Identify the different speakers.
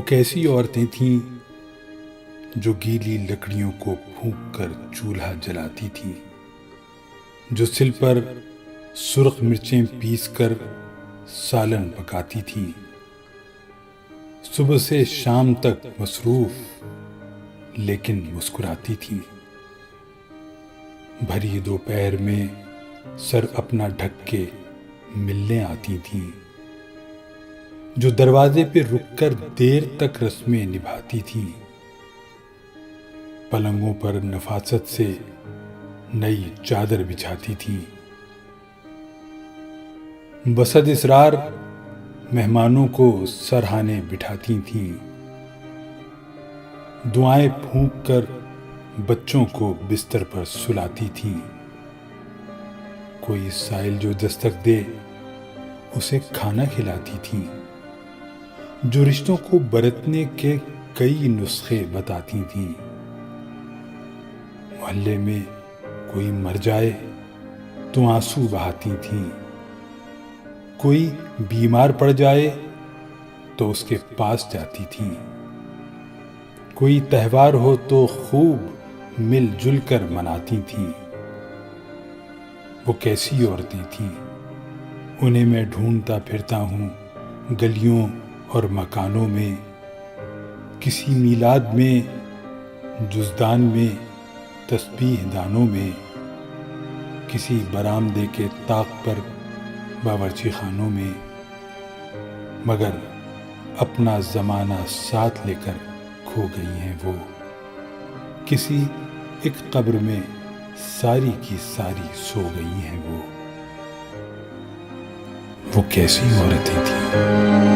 Speaker 1: کیسی عورتیں تھیں جو گیلی لکڑیوں کو پھونک کر چولہا جلاتی تھیں، جو سل پر سرخ مرچیں پیس کر سالن پکاتی تھیں، صبح سے شام تک مصروف لیکن مسکراتی تھیں، بھری دوپہر میں سر اپنا ڈھک کے ملنے آتی تھیں، جو دروازے پہ رک کر دیر تک رسمیں نبھاتی تھیں، پلنگوں پر نفاست سے نئی چادر بچھاتی تھیں، بسد اسرار مہمانوں کو سرہانے بٹھاتی تھیں، دعائیں پھونک کر بچوں کو بستر پر سلاتی تھیں، کوئی سائل جو دستک دے اسے کھانا کھلاتی تھیں، جو رشتوں کو برتنے کے کئی نسخے بتاتی تھیں، محلے میں کوئی مر جائے تو آنسو بہاتی تھیں، کوئی بیمار پڑ جائے تو اس کے پاس جاتی تھیں، کوئی تہوار ہو تو خوب مل جل کر مناتی تھیں۔ وہ کیسی عورتیں تھیں، انہیں میں ڈھونڈتا پھرتا ہوں گلیوں اور مکانوں میں، کسی میلاد میں، جزدان میں، تسبیح دانوں میں، کسی برآمدے کے طاق پر، باورچی خانوں میں، مگر اپنا زمانہ ساتھ لے کر کھو گئی ہیں وہ، کسی ایک قبر میں ساری کی ساری سو گئی ہیں وہ کیسی عورتیں تھیں۔